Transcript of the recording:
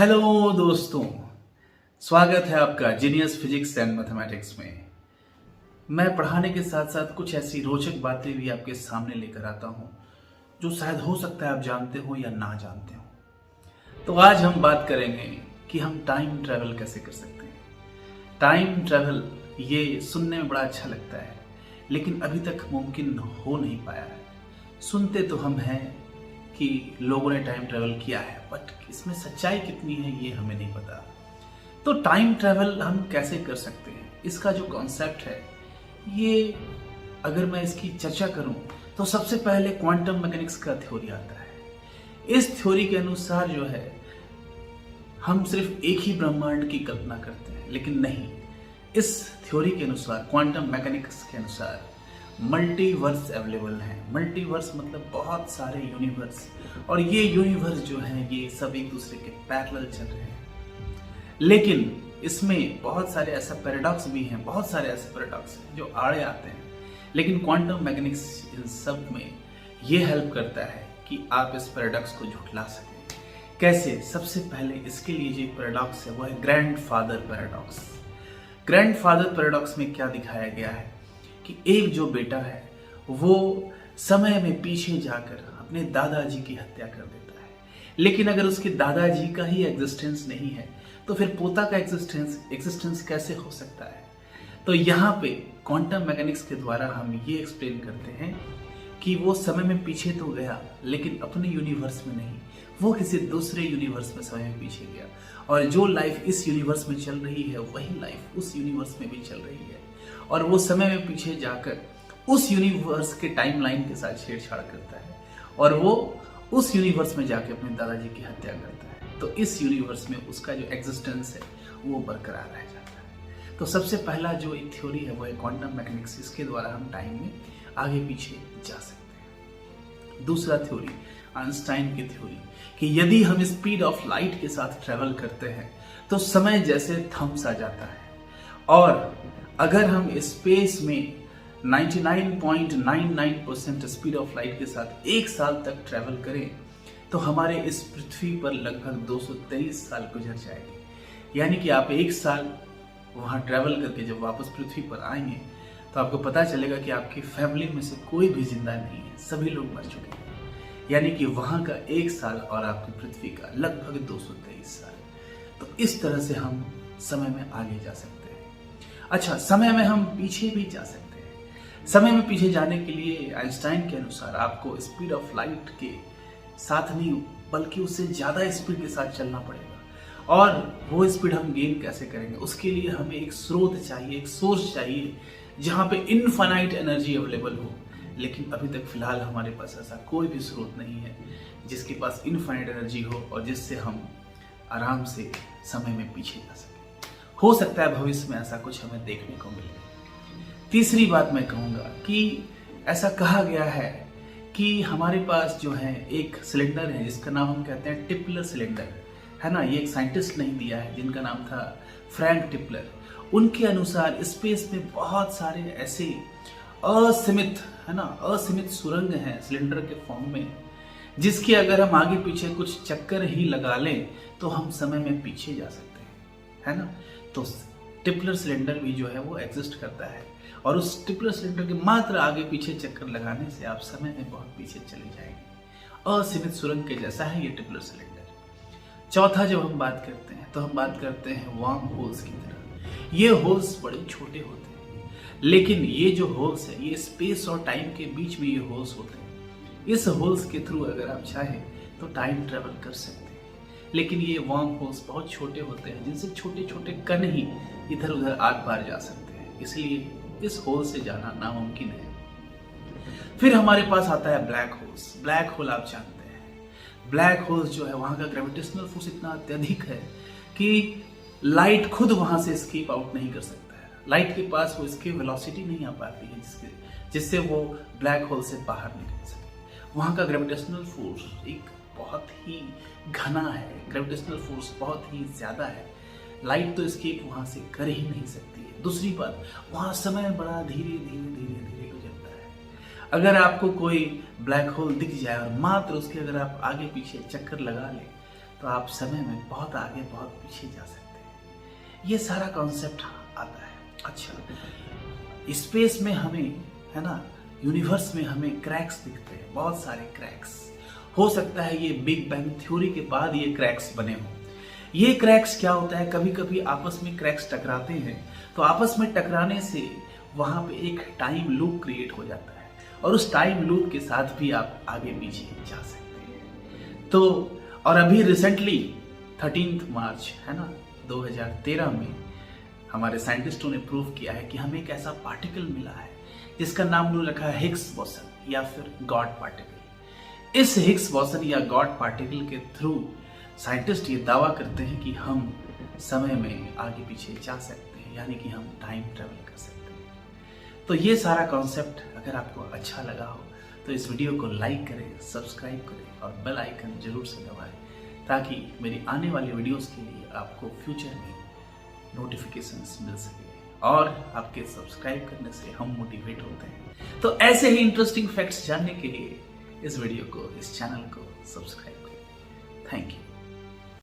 Hello दोस्तों, स्वागत है आपका जीनियस फिजिक्स एंड मैथमेटिक्स में। मैं पढ़ाने के साथ साथ कुछ ऐसी रोचक बातें भी आपके सामने लेकर आता हूं जो शायद हो सकता है आप जानते हो या ना जानते हो। तो आज हम बात करेंगे कि हम टाइम ट्रैवल कैसे कर सकते हैं। टाइम ट्रैवल ये सुनने में बड़ा अच्छा लगता है, लेकिन अभी तक मुमकिन हो नहीं पाया है। सुनते तो हम हैं कि लोगों ने टाइम ट्रैवल किया है, बट इसमें सच्चाई कितनी है ये हमें नहीं पता। तो टाइम ट्रैवल हम कैसे कर सकते हैं, इसका जो कॉन्सेप्ट है ये अगर मैं इसकी चर्चा करूं तो सबसे पहले क्वांटम मैकेनिक्स का थ्योरी आता है। इस थ्योरी के अनुसार जो है हम सिर्फ एक ही ब्रह्मांड की कल्पना करते हैं, लेकिन नहीं, इस थ्योरी के अनुसार, क्वांटम मैकेनिक्स के अनुसार मल्टीवर्स अवेलेबल हैं। मल्टीवर्स मतलब बहुत सारे यूनिवर्स, और ये यूनिवर्स जो हैं ये सब एक दूसरे के पैरेलल चल रहे हैं। लेकिन इसमें बहुत सारे ऐसा पैराडॉक्स भी हैं, बहुत सारे ऐसे पैराडॉक्स हैं जो आड़े आते हैं। लेकिन क्वांटम मैकेनिक्स इन सब में ये हेल्प करता है कि आप इस पैराडॉक्स को झुठला सकें। कैसे? सबसे पहले इसके लिए जो पैराडॉक्स है वो है ग्रैंडफादर पैराडॉक्स। ग्रैंडफादर पैराडॉक्स में क्या दिखाया गया है कि एक जो बेटा है वो समय में पीछे जाकर अपने दादाजी की हत्या कर देता है, लेकिन अगर उसके दादाजी का ही एग्जिस्टेंस नहीं है तो फिर पोता का एग्जिस्टेंस कैसे हो सकता है। तो यहाँ पे क्वांटम मैकेनिक्स के द्वारा हम ये एक्सप्लेन करते हैं कि वो समय में पीछे तो गया, लेकिन अपने यूनिवर्स में नहीं, वो किसी दूसरे यूनिवर्स में समय में पीछे गया, और जो लाइफ इस यूनिवर्स में चल रही है वही लाइफ उस यूनिवर्स में भी चल रही है, और वो समय में पीछे जाकर उस यूनिवर्स के टाइमलाइन के साथ छेड़छाड़ करता है, और वो उस यूनिवर्स में जाकर अपने दादाजी की हत्या करता है। तो इस यूनिवर्स में उसका जो एग्जिस्टेंस है वो बरकरार रह जाता है। तो सबसे पहला जो एक थ्योरी है वो है क्वांटम मैकेनिक्स। इसके द्वारा हम टाइम में आगे पीछे जा सकते हैं। दूसरा थ्योरी आइंस्टाइन की थ्योरी कि यदि हम स्पीड ऑफ लाइट के साथ ट्रेवल करते हैं तो समय जैसे थम सा जाता है, और अगर हम स्पेस में 99.99% स्पीड ऑफ लाइट के साथ एक साल तक ट्रैवल करें तो हमारे इस पृथ्वी पर लगभग 223 साल गुजर जाएंगे। यानी कि आप एक साल वहां ट्रैवल करके जब वापस पृथ्वी पर आएंगे तो आपको पता चलेगा कि आपकी फैमिली में से कोई भी जिंदा नहीं है, सभी लोग मर चुके हैं। यानी कि वहां का एक साल और आपकी पृथ्वी का लगभग 223 साल। तो इस तरह से हम समय में आगे जा सकते हैं। अच्छा, समय में हम पीछे भी जा सकते हैं। समय में पीछे जाने के लिए आइंस्टाइन के अनुसार आपको स्पीड ऑफ लाइट के साथ नहीं बल्कि उससे ज्यादा स्पीड के साथ चलना पड़ेगा। और वो स्पीड हम गेन कैसे करेंगे? उसके लिए हमें एक स्रोत चाहिए, एक सोर्स चाहिए जहां पे इनफाइनाइट एनर्जी अवेलेबल हो। लेकिन अभी तक फिलहाल हमारे पास ऐसा कोई भी स्रोत नहीं है जिसके पास इनफाइनाइट एनर्जी हो और जिससे हम आराम से समय में पीछे जा सकें। हो सकता है भविष्य में ऐसा कुछ हमें देखने को मिले। तीसरी बात मैं कहूंगा कि ऐसा कहा गया है कि हमारे पास जो है एक सिलेंडर है जिसका नाम हम कहते हैं टिपलर सिलेंडर, है ना। ये एक साइंटिस्ट ने दिया है जिनका नाम था फ्रैंक टिपलर। उनके अनुसार स्पेस में बहुत सारे ऐसे असीमित सुरंग हैं सिलेंडर के फॉर्म में, जिसके अगर हम आगे पीछे कुछ चक्कर ही लगा लें तो हम समय में पीछे जा सकते हैं, है ना। तो टिपलर सिलेंडर भी जो है वो एग्जिस्ट करता है, और उस टिपलर सिलेंडर के मात्र आगे पीछे चक्कर लगाने से आप समय में बहुत पीछे चले जाएंगे। असीमित सुरंग के जैसा है ये टिपलर सिलेंडर। चौथा जब हम बात करते हैं तो हम बात करते हैं वार्म होल्स की तरह। ये होल्स बड़े छोटे होते हैं, लेकिन ये जो होल्स है ये स्पेस और टाइम के बीच में ये होल्स होते हैं। इस होल्स के थ्रू अगर आप चाहें तो टाइम ट्रेवल कर सकते हैं। लेकिन ये वार्म होल्स बहुत छोटे होते हैं जिनसे छोटे छोटे कण ही इधर उधर आर पार जा सकते हैं, इसलिए इस होल से जाना नामुमकिन है। फिर हमारे पास आता है ब्लैक होल्स। ब्लैक होल आप जानते हैं, ब्लैक होल्स जो है वहां का ग्रेविटेशनल फोर्स इतना अत्यधिक है कि लाइट खुद वहां से एस्केप आउट नहीं कर सकता है। लाइट के पास वो इसकी वेलोसिटी नहीं आ पाती है जिससे वो ब्लैक होल से बाहर निकल सके। वहां का ग्रेविटेशनल फोर्स एक बहुत ही घना है, ग्रेविटेशनल फोर्स बहुत ही ज्यादा है, लाइट तो एस्केप वहां से कर ही नहीं सकती है। दूसरी बात, वहां समय बड़ा धीरे धीरे गुजरता है। अगर आपको कोई ब्लैक होल दिख जाए और मात्र उसके अगर आप आगे पीछे चक्कर लगा लें तो आप समय में बहुत आगे बहुत पीछे जा सकते हैं। ये सारा कॉन्सेप्ट आता है। अच्छा, स्पेस में हमें, है ना, यूनिवर्स में हमें क्रैक्स दिखते हैं, बहुत सारे क्रैक्स। हो सकता है ये बिग बैंग थ्योरी के बाद ये क्रैक्स बने हों। ये क्रैक्स क्या होता है, कभी कभी आपस में क्रैक्स टकराते हैं, तो आपस में टकराने से वहां पे एक टाइम लूप क्रिएट हो जाता है और उस टाइम लूप के साथ भी आप आगे पीछे जा सकते हैं। तो और अभी रिसेंटली 13 मार्च, है ना, 2013 में हमारे साइंटिस्टों ने प्रूव किया है कि हमें एक ऐसा पार्टिकल मिला है जिसका नाम उन्होंने रखा है हिग्स बोसन या फिर गॉड पार्टिकल। इस हिग्स बोसन या गॉड पार्टिकल के थ्रू साइंटिस्ट ये दावा करते हैं कि हम समय में आगे पीछे जा सकते हैं, यानी कि हम टाइम ट्रेवल कर सकते हैं। तो ये सारा कॉन्सेप्ट अगर आपको अच्छा लगा हो तो इस वीडियो को लाइक करें, सब्सक्राइब करें और बेल आइकन जरूर से दबाएं, ताकि मेरी आने वाली वीडियोस के लिए आपको फ्यूचर में नोटिफिकेशंस मिल सके। और आपके सब्सक्राइब करने से हम मोटिवेट होते हैं। तो ऐसे ही इंटरेस्टिंग फैक्ट्स जानने के लिए इस वीडियो को, इस चैनल को सब्सक्राइब करें। Thank you.